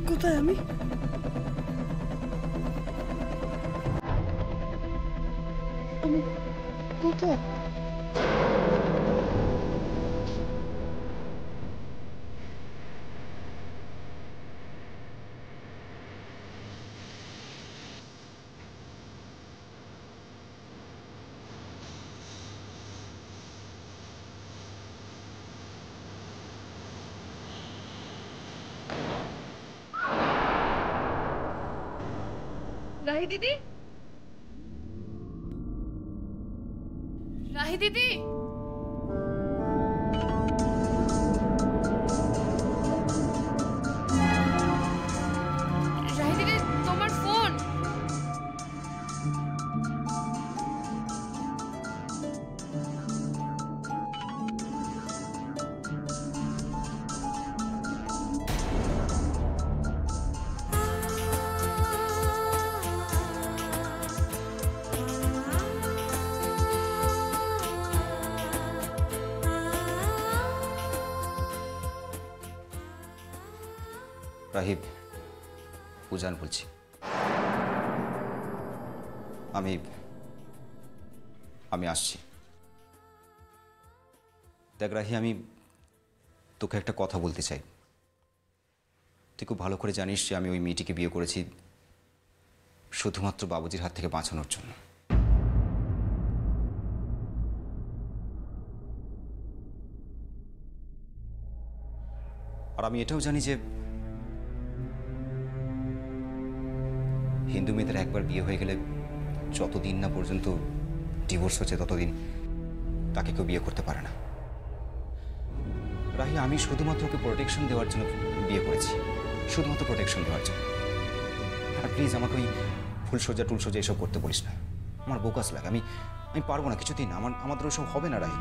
কোথায় আমি? আমি কোথায়? রাহি দিদি, রাহি দিদি, রাহি দিদি, তোমার ফোন। রাহিব, উজান বলছি। আমি আমি আসছি। দেখ রাহি, আমি তোকে একটা কথা বলতে চাই। তুই খুব ভালো করে জানিস যে আমি ওই মেয়েটিকে বিয়ে করেছি শুধুমাত্র বাবুজির হাত থেকে বাঁচানোর জন্য। আর আমি এটাও জানি যে হিন্দু মেয়েদের একবার বিয়ে হয়ে গেলে যতদিন না পর্যন্ত ডিভোর্স হচ্ছে ততদিন তাকে কেউ বিয়ে করতে পারে না। রাহি, আমি শুধুমাত্র ওকে প্রোটেকশন দেওয়ার জন্য বিয়ে করেছি, শুধুমাত্র প্রোটেকশন দেওয়ার জন্য। আর প্লিজ আমাকে ওই ফুলসজ্জা টুলসজ্জা এসব করতে বলিস না, আমার বোকাস লাগে। আমি পারবো না কিছুদিন, আমাদের ওসব হবে না রাহি।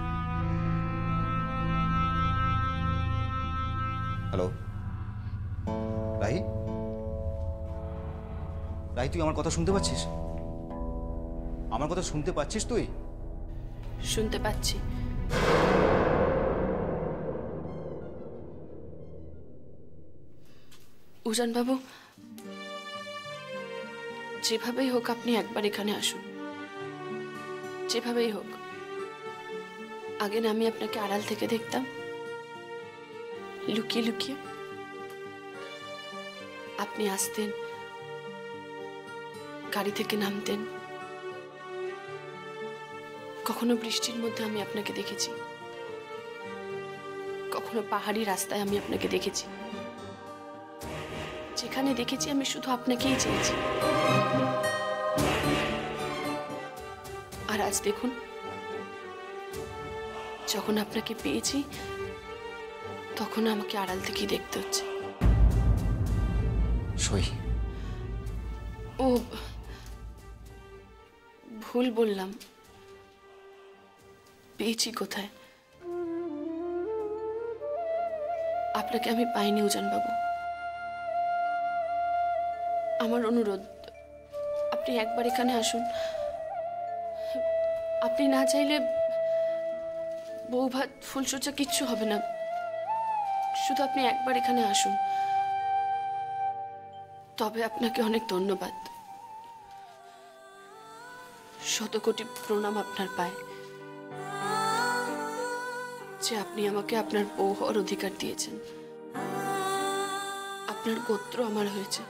হ্যালো রাহি, রাহি তুই আমার কথা শুনতে পাচ্ছিস? আমার কথা শুনতে পাচ্ছিস তুই? শুনতে পাচ্ছি। উজান বাবু, যেভাবেই হোক আপনি একবার এখানে আসুন, যেভাবেই হোক। আগে না আমি আপনাকে আড়াল থেকে দেখতাম, লুকিয়ে লুকিয়ে। আপনি আসতেন, গাড়ি থেকে নামতেন। কখনো বৃষ্টির মধ্যে আমি আপনাকে দেখেছি, কখনো পাহাড়ি রাস্তায় আমি আপনাকে দেখেছি। যেখানে দেখেছি আমি শুধু আপনাকেই চেয়েছি। আর আজ দেখুন, যখন আপনাকে পেয়েছি তখন আমাকে আড়াল থেকেই দেখতে হচ্ছে। সই। ও ভুল বললাম, পেয়েছি কোথায়? আপনাকে আমি পাইনি উজান বাবু। আমার অনুরোধ, আপনি একবার এখানে আসুন। আপনি না চাইলে বউ ভাত ফুলসজ্জা কিচ্ছু হবে না, শুধু আপনি একবার এখানে আসুন। তবে আপনাকে অনেক ধন্যবাদ, শত কোটি প্রণাম আপনার পায়ে, যে আপনি আমাকে আপনার বউ হওয়ার অধিকার দিয়েছেন। আপনার গোত্র আমার হয়েছে,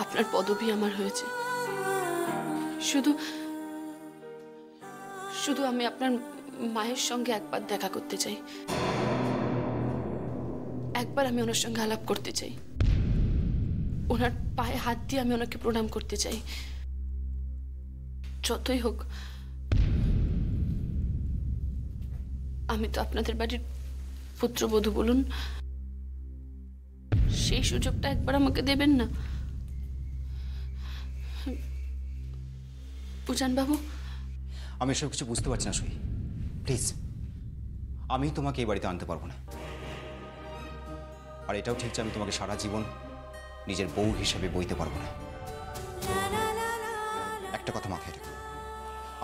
আপনার পদবী আমার হয়েছে। শুধু শুধু আমি আপনার মায়ের সঙ্গে একবার দেখা করতে চাই, একবার আমি ওনার সঙ্গে আলাপ করতে চাই, ওনার পায়ে হাত দিয়ে আমি ওনাকে প্রণাম করতে চাই। যতই হোক আমি তো আপনাদের বাড়ির পুত্রবধূ, বলুন, সেই সুযোগটা একবার আমাকে দেবেন না উজান বাবু? আমি এসব কিছু বুঝতে পারছি না সই, প্লিজ। আমি তোমাকে এই বাড়িতে আনতে পারবো না। আর এটাও ঠিক যে আমি তোমাকে সারা জীবন নিজের বউ হিসেবে বইতে পারবো না। একটা কথা মাথায় রেখো,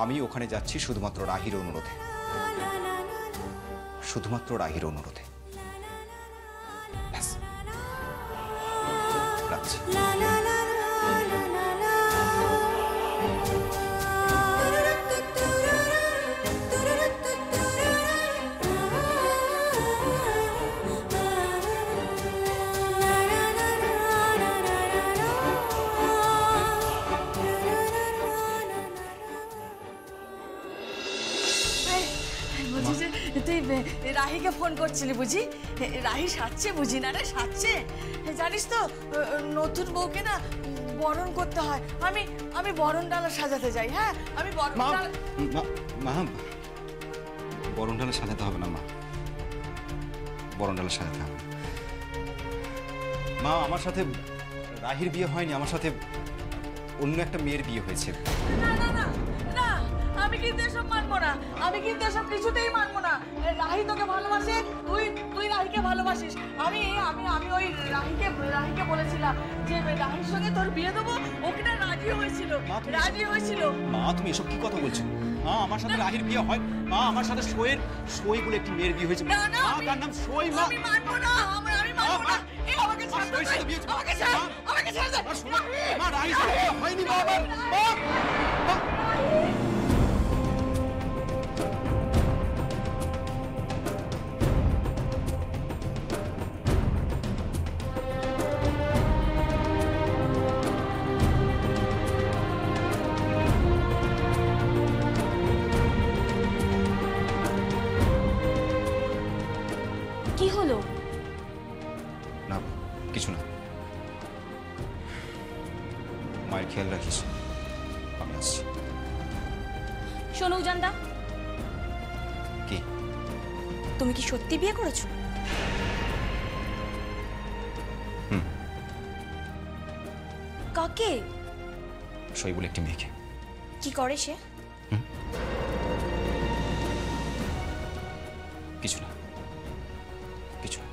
আমি ওখানে যাচ্ছি শুধুমাত্র রাহির অনুরোধে, শুধুমাত্র রাহির অনুরোধে। ব্যাস, রাখছি। বলছি যে তুই রাহিকে ফোন করছিলি বুঝি? রাহি সাজছে বুঝি? না রে, সাজছে। জানিস তো নতুন বউকে না বরণ করতে হয়। আমি বরণ ডালা সাজাতে যাই। হ্যাঁ, আমি বরণ ডালা। মা, বরণ ডালা সাজাতে হবে না মা, বরণ ডালা সাজাতে হবে মা। আমার সাথে রাহির বিয়ে হয়নি, আমার সাথে অন্য একটা মেয়ের বিয়ে হয়েছে। না না না না, আমি কিন্তু এসব মানবো না, আমি কিন্তু এসব কিছুতেই মানবো না। রাহি তোকে ভালোবাসে, তুই রাহিকে ভালোবাসিস। আমি আমি আমি ওই রাহিকে বলেছিলাম যে রাহির সঙ্গে তোর বিয়ে দেবো। ওকে না রাজি হয়েছিল। মা, তুমি এসব কি কথা বলছো? মা, আমার সাথে রাহির বিয়ে হয়। মা, আমার সাথে সই বলে একটি মেয়ের বিয়ে হয়েছে। না না, তার নাম সই। মা, আমি মানবো না, আমি মানবো না। আমাকে ছাড়, আমাকে ছাড়। আমাকে ছেড়ে দে। মা রাহি হয়নি বাবা। কি হলো? না কিছু না, মায়ের খেয়াল রাখিস, আমি আসছি। শোনো উজানদা, কি তুমি কি সত্যি বিয়ে করেছো? হুম। কাকে? সই বলে একটি মেয়েকে। কি করে সে? কিছু না, কিছু না।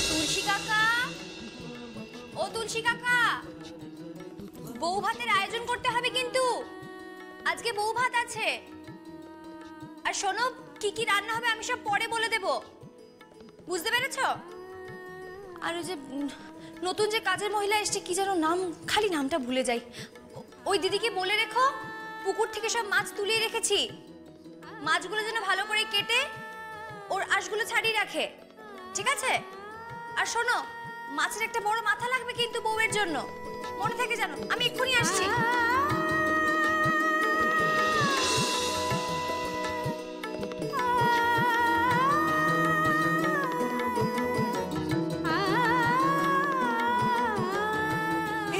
তুলসী কাকা, ও তুলসী কাকা, বউ ভাতের আয়োজন করতে হবে কিন্তু আজকে বউ ভাত আছে। আর শোনো, কি কি রান্না হবে আমি সব পরে বলে দেব, বুঝতে পেরেছো? আর ওই যে নতুন যে কাজের মহিলা এসছে, কি যেন নাম, খালি নামটা ভুলে যাই, ওই দিদিকে বলে রেখো পুকুর থেকে সব মাছ তুলিয়ে রেখেছি, মাছগুলো যেন ভালো করে কেটে ওর আঁশগুলো ছাড়িয়ে রাখে, ঠিক আছে? আর শোনো, মাছের একটা বড় মাথা লাগবে কিন্তু বউয়ের জন্য, মনে থেকে জানো। আমি এক্ষুনি আসছি।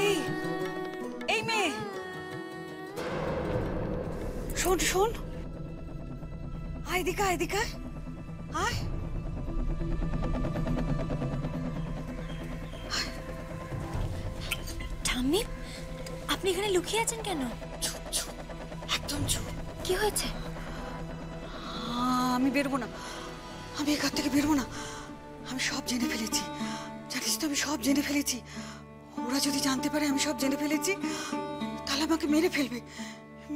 এই এই মেয়ে, শোন শোন, আয় দিকা, আয় দিকা, আয়। ঠাম্মি, আপনি এখানে লুকিয়ে আছেন কেন? চুপ চুপ, একদম চুপ। কি হয়েছে? আমি বেরবো না, আমি এখান থেকে বেরবো না। আমি সব জেনে ফেলেছি, জানিস তো, আমি সব জেনে ফেলেছি। ওরা যদি জানতে পারে আমি সব জেনে ফেলেছি, তাহলে আমাকে মেরে ফেলবে,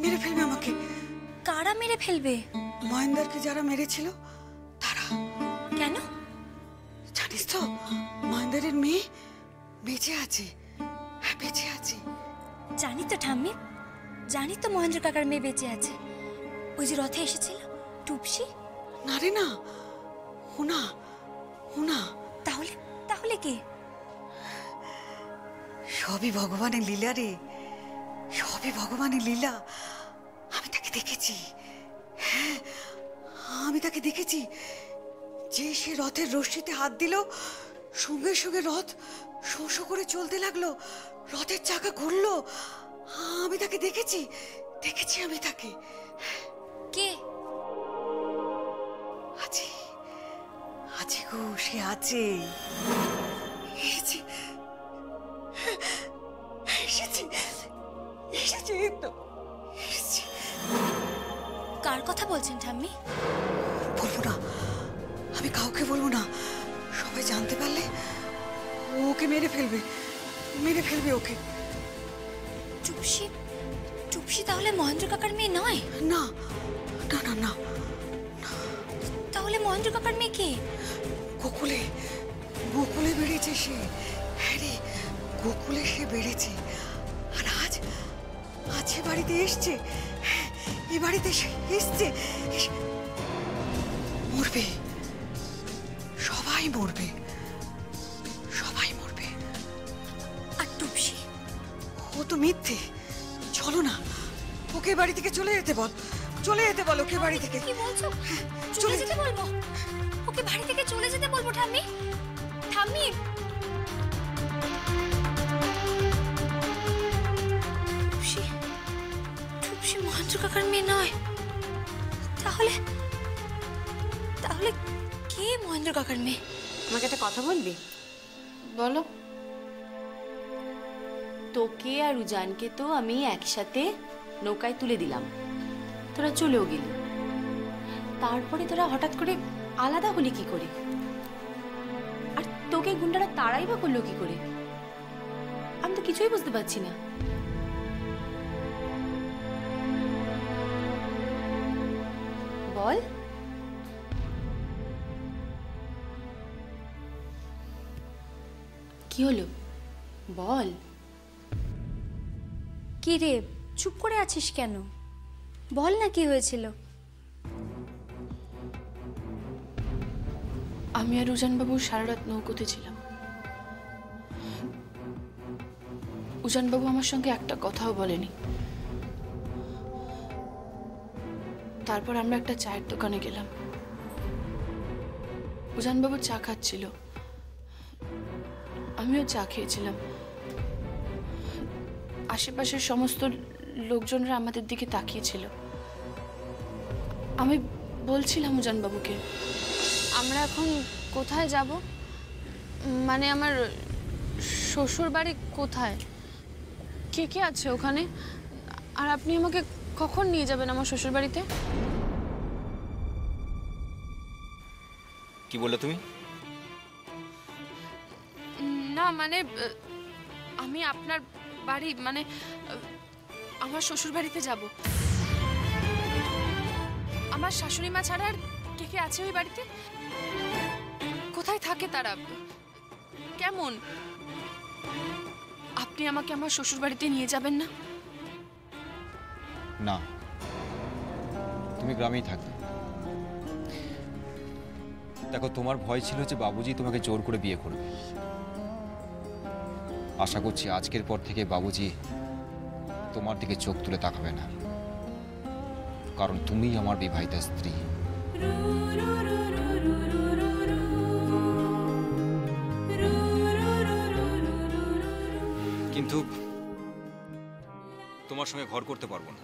মেরে ফেলবে আমাকে। কারা মেরে ফেলবে? মহেন্দারকে যারা মেরেছিল তারা। কেন? জানিস তো, মহেন্দারের মেয়ে বেঁচে আছে, হ্যাঁ বেঁচে আছে। জানি তো ঠাম্মি, জানি তো মহেন্দ্র কাকার মেয়ে বেঁচে আছে। ওই যে রথে এসেছিল টুপসি। না রে না, ও না, ও না। তাহলে তাহলে কে? সবই ভগবানের লীলা রে, সবই ভগবানের লীলা। আমি তাকে দেখেছি, হ্যাঁ আমি তাকে দেখেছি। যে সে রথের রশ্মিতে হাত দিল, সঙ্গে সঙ্গে রথ শো শো করে চলতে লাগলো, রথের চাকা ঘুরলো। আমি তাকে দেখেছি, দেখেছি আমি তাকে। কে? আছে, আছে গো, সে আছে। এসেছি, এসেছি, এসেছি, এই তো এসেছি। কার কথা বলছেন ঠাম্মি? বলবো না, আমি কাউকে বলবো না। সবাই জানতে পারলে ও ওকে মেরে ফেলবে, মেরে ফেলবে ওকে। টুপসি, টুপসি তাহলে মহেন্দ্র কাকার মেয়ে নয়? না না না না, তাহলে মহেন্দ্র কাকার মেয়ে কে? গোকুলে, গোকুলে বেড়েছে সে। হ্যাঁ রে, গোকুলে সে বেড়েছে। আর আজ আজ এ বাড়িতে এসছে, হ্যাঁ এ বাড়িতে সে এসছে। মরবে, সবাই মরবে, সবাই মরবে। আর টুপসি? ও তো মিথ্যে। চলো না, ওকে বাড়ি থেকে চলে যেতে বল, চলে যেতে বল ওকে বাড়ি থেকে। কি বলছো? চলে চলে যেতে বলবো? ওকে বাড়ি থেকে চলে যেতে বলবো ঠাম্মি? ঠাম্মি, টুপসি, টুপসি মহেন্দ্র কাকার মেয়ে নয়। তাহলে তাহলে কে মহেন্দ্র কাকার মেয়ে? আমাকে একটা কথা বলবি? বলো। তোকে আর উজানকে তো আমি একসাথে নৌকায় তুলে দিলাম, তোরা চলেও গেলি। তারপরে তোরা হঠাৎ করে আলাদা হলি কি করে? আর তোকে গুন্ডারা তাড়াই বা করলো কি করে? আমি তো কিছুই বুঝতে পারছি না। বল। কি হলো বল। কি রে চুপ করে আছিস কেন? বল না কি হয়েছিল। আমি আর উজানবাবু সারা রাত নৌকোতে ছিলাম। উজানবাবু আমার সঙ্গে একটা কথাও বলেনি। তারপর আমরা একটা চায়ের দোকানে গেলাম। উজানবাবু চা খাচ্ছিল, আমিও চা খেয়েছিলাম। আশেপাশের সমস্ত লোকজনরা আমাদের দিকে তাকিয়েছিল। আমি বলছিলাম উজানবাবুকে, আমরা এখন কোথায় যাব? মানে আমার শ্বশুর বাড়ি কোথায়? কে কে আছে ওখানে? আর আপনি আমাকে কখন নিয়ে যাবেন আমার শ্বশুর বাড়িতে? কি বললে তুমি? না মানে আমি আপনার বাড়ি মানে আমার শ্বশুর বাড়িতে যাব। আমার শাশুড়ি মা ছাড়া আর কে কে আছে ওই বাড়িতে? কোথায় থাকে তারা? কেমন? আপনি আমাকে আমার শ্বশুর বাড়িতে নিয়ে যাবেন না? না, তুমি গ্রামেই থাকবে। দেখো, তোমার ভয় ছিল যে বাবুজি তোমাকে জোর করে বিয়ে করবে। আশা করছি আজকের পর থেকে বাবুজি তোমার দিকে চোখ তুলে তাকাবে না, কারণ তুমিই আমার বিবাহিতা স্ত্রী। কিন্তু তোমার সঙ্গে ঘর করতে পারবো না।